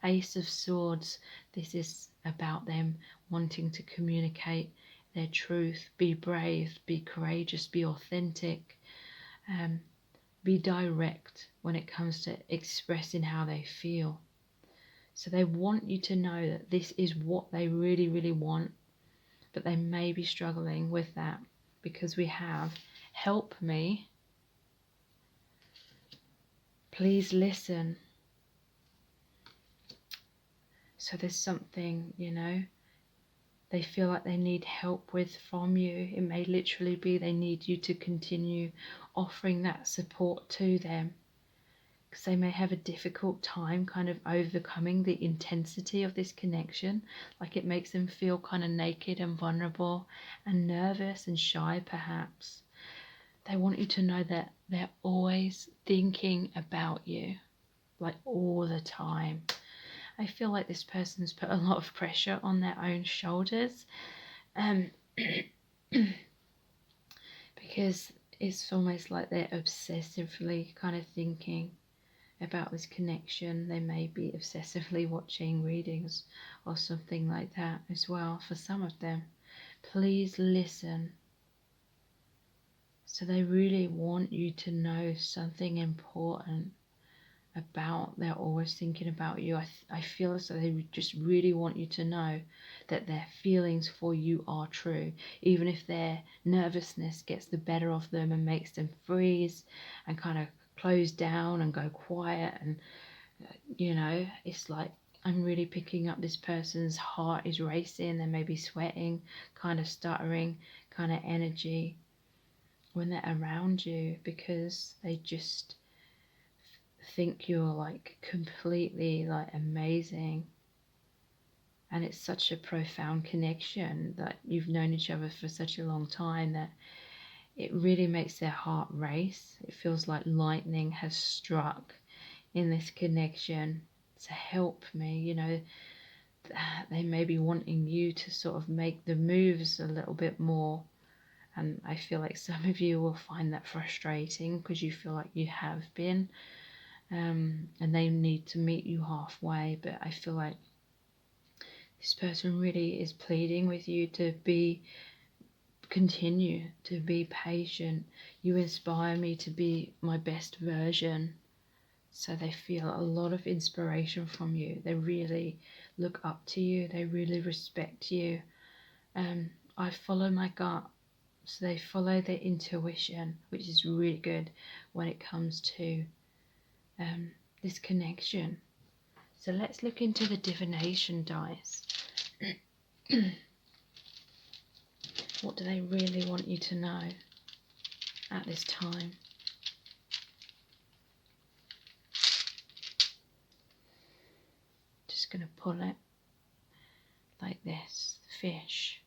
Ace of Swords. This is about them wanting to communicate their truth. Be brave, be courageous, be authentic. Be direct when it comes to expressing how they feel. So they want you to know that this is what they really, really want, but they may be struggling with that, because we have help me, please listen. So there's something, you know, they feel like they need help with from you. It may literally be they need you to continue offering that support to them, because they may have a difficult time kind of overcoming the intensity of this connection. Like it makes them feel kind of naked and vulnerable and nervous and shy perhaps. They want you to know that they're always thinking about you, like all the time. I feel like this person's put a lot of pressure on their own shoulders, because it's almost like they're obsessively kind of thinking about this connection. They may be obsessively watching readings or something like that as well for some of them. Please listen. So they really want you to know something important about, they're always thinking about you. I feel as though they just really want you to know that their feelings for you are true, even if their nervousness gets the better of them and makes them freeze and kind of close down and go quiet. And you know, it's like I'm really picking up this person's heart is racing, they may be sweating, kind of stuttering kind of energy when they're around you, because they just think you're like completely like amazing. And it's such a profound connection that you've known each other for such a long time that it really makes their heart race. It feels like lightning has struck in this connection to help me. You know, they may be wanting you to sort of make the moves a little bit more, and I feel like some of you will find that frustrating because you feel like you have been and they need to meet you halfway. But I feel like this person really is pleading with you to continue to be patient. You inspire me to be my best version. So they feel a lot of inspiration from you. They really look up to you. They really respect you. I follow my gut. So they follow their intuition, which is really good when it comes to this connection. So let's look into the divination dice. What do they really want you to know at this time? Just going to pull it like this. Fish.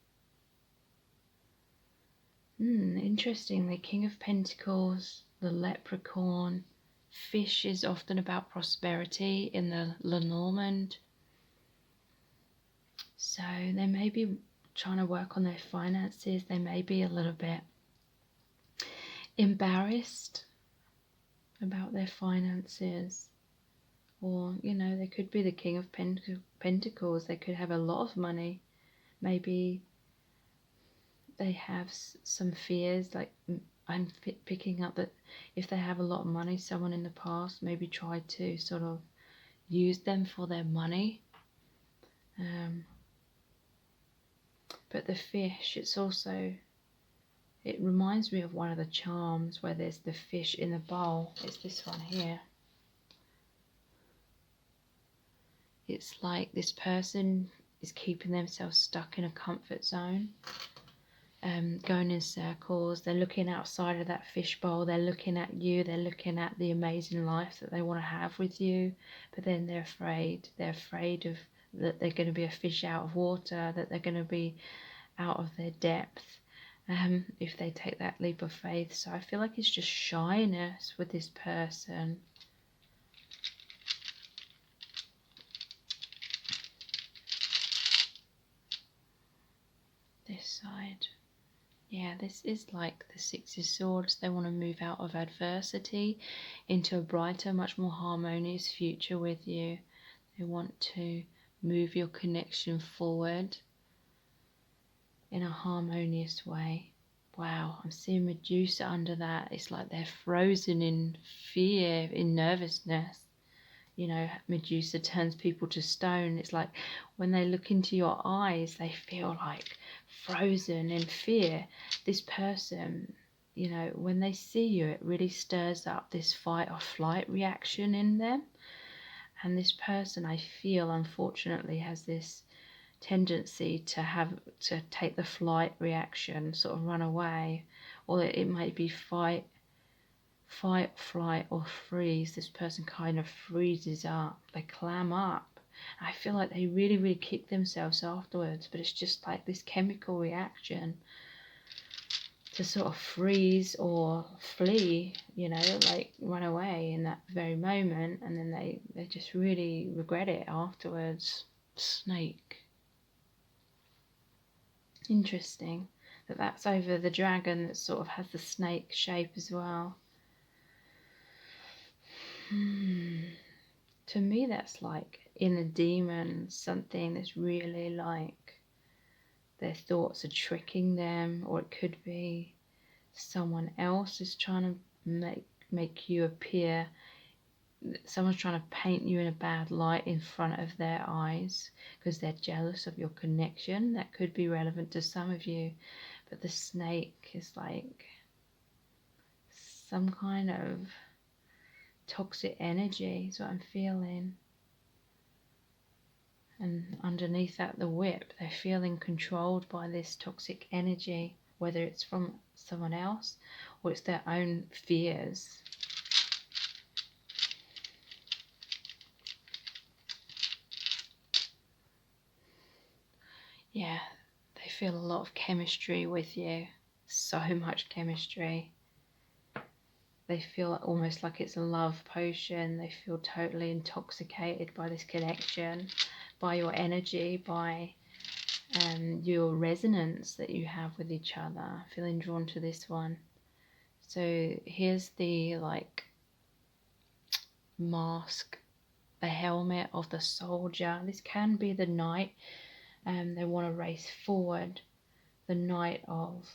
Interesting. The King of Pentacles, the Leprechaun. Fish is often about prosperity in the Lenormand. So they may be trying to work on their finances. They may be a little bit embarrassed about their finances. Or, they could be the King of Pentacles. They could have a lot of money. Maybe they have some fears. Like, I'm picking up that if they have a lot of money, someone in the past maybe tried to sort of use them for their money. But the fish, it reminds me of one of the charms where there's the fish in the bowl. It's this one here. It's like this person is keeping themselves stuck in a comfort zone, going in circles. They're looking outside of that fish bowl. They're looking at you. They're looking at the amazing life that they want to have with you. But then they're afraid. They're afraid of that they're going to be a fish out of water, that they're going to be out of their depth if they take that leap of faith. So I feel like it's just shyness with this person. This side. Yeah, this is like the Six of Swords. They want to move out of adversity into a brighter, much more harmonious future with you. They want to move your connection forward in a harmonious way. Wow, I'm seeing Medusa under that. It's like they're frozen in fear, in nervousness. Medusa turns people to stone. It's like when they look into your eyes, they feel like frozen in fear. This person, when they see you, it really stirs up this fight or flight reaction in them. And this person, I feel, unfortunately, has this tendency to take the flight reaction, sort of run away, or it might be fight, flight, or freeze. This person kind of freezes up. They clam up. I feel like they really, really kick themselves afterwards, but it's just like this chemical reaction to sort of freeze or flee, like run away in that very moment, and then they just really regret it afterwards. Snake. Interesting that's over the dragon that sort of has the snake shape as well. To me, that's like inner demon, something that's really like their thoughts are tricking them, or it could be someone else is trying to make you appear, someone's trying to paint you in a bad light in front of their eyes because they're jealous of your connection. That could be relevant to some of you. But the snake is like some kind of toxic energy is what I'm feeling. And underneath that, the whip, they're feeling controlled by this toxic energy, whether it's from someone else or it's their own fears. Yeah, they feel a lot of chemistry with you. So much chemistry. They feel almost like it's a love potion. They feel totally intoxicated by this connection, by your energy, by your resonance that you have with each other. Feeling drawn to this one. So here's the mask, the helmet of the soldier. This can be the knight, and they want to race forward. The Knight of,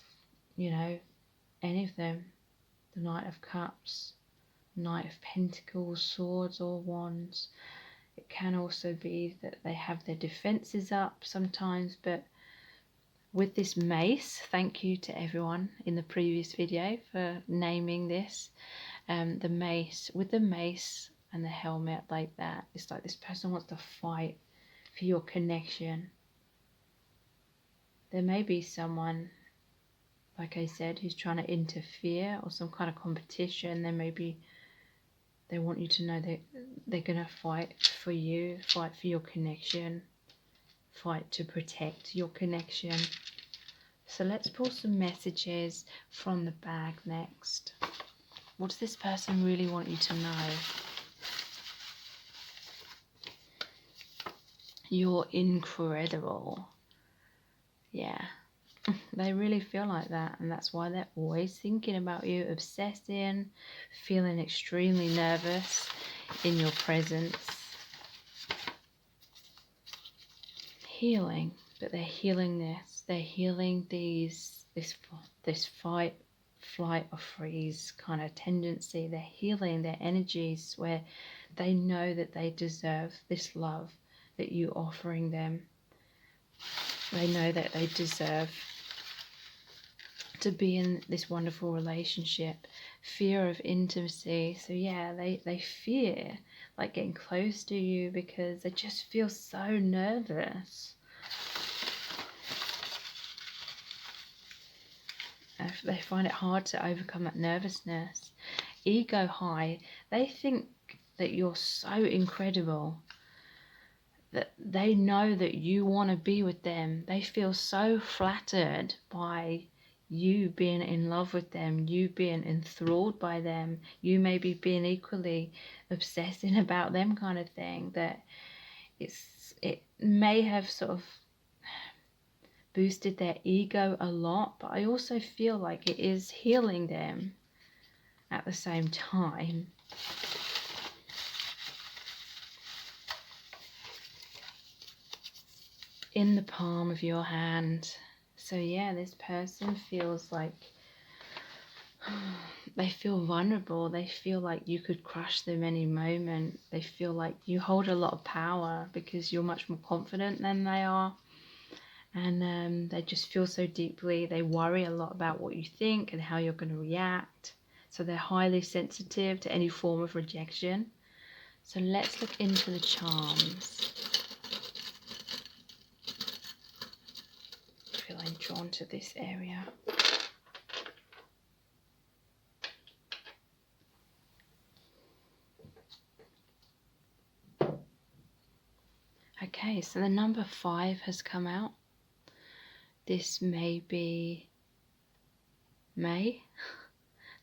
any of them. The Knight of Cups, Knight of Pentacles, Swords or Wands. It can also be that they have their defenses up sometimes, but with this mace, thank you to everyone in the previous video for naming this. The mace, with the mace and the helmet like that, it's like this person wants to fight for your connection. There may be someone, like I said, who's trying to interfere, or some kind of competition. They want you to know that they're going to fight for you, fight for your connection, fight to protect your connection. So let's pull some messages from the bag next. What does this person really want you to know? You're incredible. Yeah. They really feel like that, and that's why they're always thinking about you, obsessing, feeling extremely nervous in your presence. Healing, but they're healing this. They're healing this fight, flight, or freeze kind of tendency. They're healing their energies where they know that they deserve this love that you're offering them. They know that they deserve to be in this wonderful relationship. Fear of intimacy. So yeah, they fear like getting close to you because they just feel so nervous. They find it hard to overcome that nervousness. Ego high. They think that you're so incredible, that they know that you want to be with them. They feel so flattered by you being in love with them, you being enthralled by them, you maybe being equally obsessing about them, kind of thing, that it may have sort of boosted their ego a lot, but I also feel like it is healing them at the same time. In the palm of your hand. So yeah, this person feels like they feel vulnerable. They feel like you could crush them any moment. They feel like you hold a lot of power because you're much more confident than they are. And they just feel so deeply. They worry a lot about what you think and how you're going to react. So they're highly sensitive to any form of rejection. So let's look into the charms. Feeling drawn to this area. Okay, so the number 5 has come out. This may be May,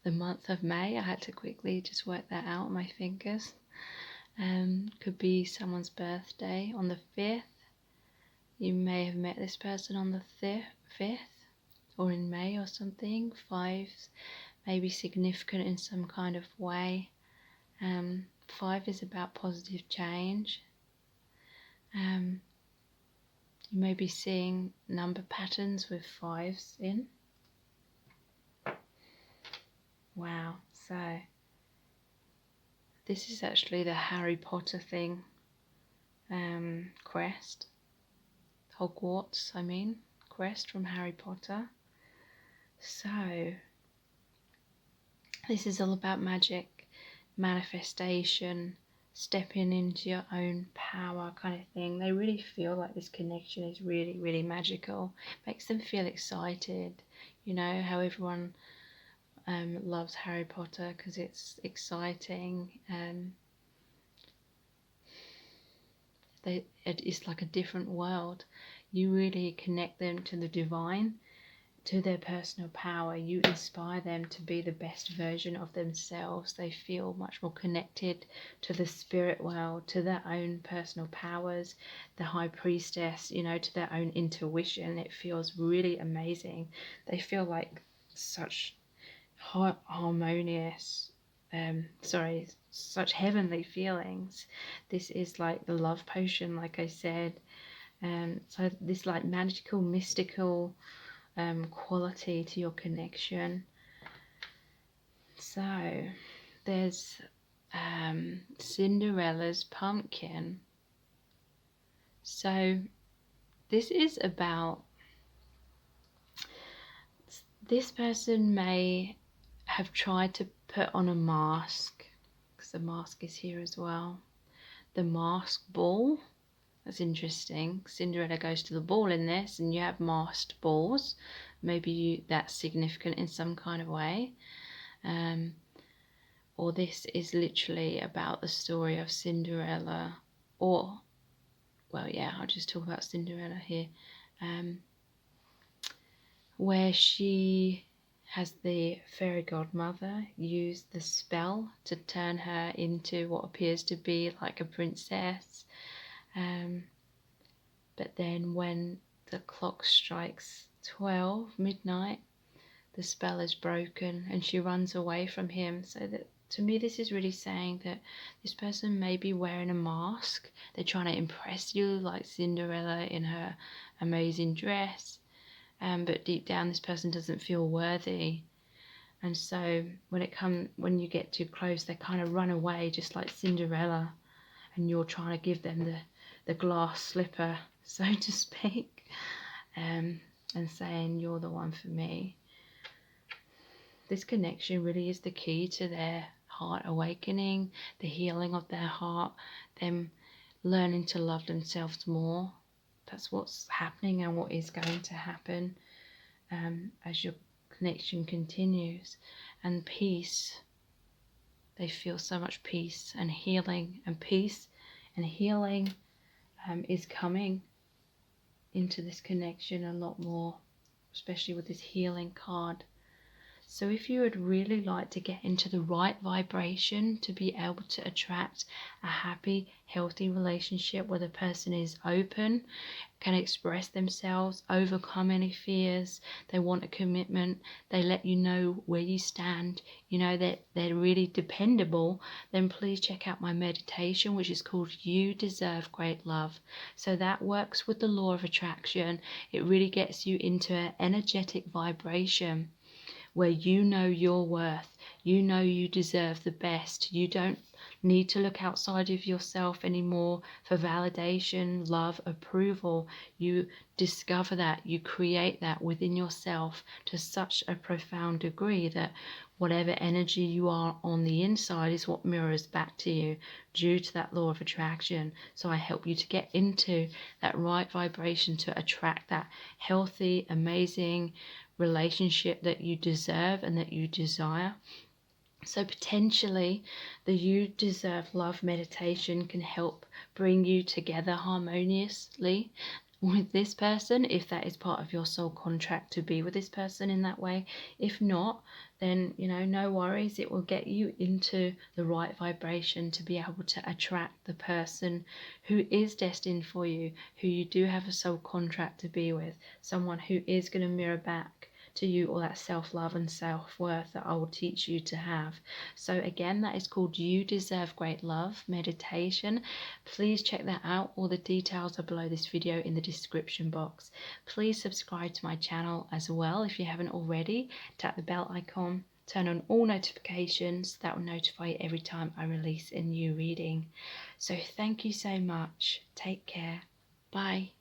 the month of May. I had to quickly just work that out on my fingers. Could be someone's birthday on the 5th. You may have met this person on the 5th or in May or something. 5 may be significant in some kind of way. 5 is about positive change. You may be seeing number patterns with 5s in. Wow, so this is actually the Harry Potter thing. Crest. Hogwarts, crest from Harry Potter. So this is all about magic, manifestation, stepping into your own power kind of thing. They really feel like this connection is really, really magical. Makes them feel excited. You know how everyone loves Harry Potter because it's exciting. It's like a different world. You really connect them to the divine, to their personal power. You inspire them to be the best version of themselves. They feel much more connected to the spirit world, to their own personal powers, the high priestess, to their own intuition. It feels really amazing. They feel like such harmonious such heavenly feelings. This is like the love potion, like I said. So this like magical, mystical quality to your connection. So there's Cinderella's pumpkin. So this is about, this person may have tried to put on a mask, because the mask is here as well. The mask ball. That's interesting. Cinderella goes to the ball in this, and you have masked balls. Maybe that's significant in some kind of way. Or this is literally about the story of Cinderella. Or, well, yeah, I'll just talk about Cinderella here. Where she has the fairy godmother use the spell to turn her into what appears to be like a princess. But then when the clock strikes 12 midnight, the spell is broken and she runs away from him. So that, to me, this is really saying that this person may be wearing a mask. They're trying to impress you, like Cinderella in her amazing dress. But deep down, this person doesn't feel worthy. And so when you get too close, they kind of run away, just like Cinderella. And you're trying to give them the glass slipper, so to speak, and saying, you're the one for me. This connection really is the key to their heart awakening, the healing of their heart, them learning to love themselves more. That's what's happening and what is going to happen as your connection continues. And peace. They feel so much peace and healing, and peace and healing is coming into this connection a lot more, especially with this healing card. So if you would really like to get into the right vibration to be able to attract a happy, healthy relationship where the person is open, can express themselves, overcome any fears, they want a commitment, they let you know where you stand, you know that they're really dependable, then please check out my meditation, which is called You Deserve Great Love. So that works with the law of attraction. It really gets you into an energetic vibration where you know your worth, you know you deserve the best. You don't need to look outside of yourself anymore for validation, love, approval. You discover that, you create that within yourself to such a profound degree that whatever energy you are on the inside is what mirrors back to you due to that law of attraction. So I help you to get into that right vibration to attract that healthy, amazing relationship that you deserve and that you desire. So potentially the You Deserve Love meditation can help bring you together harmoniously with this person, if that is part of your soul contract to be with this person in that way. If not, then no worries, it will get you into the right vibration to be able to attract the person who is destined for you, who you do have a soul contract to be with, someone who is going to mirror back to you all that self-love and self-worth that I will teach you to have. So again, that is called You Deserve Great Love meditation. Please check that out. All the details are below this video in the description box. Please subscribe to my channel as well if you haven't already. Tap the bell icon, turn on all notifications. That will notify you every time I release a new reading. So thank you so much. Take care. Bye.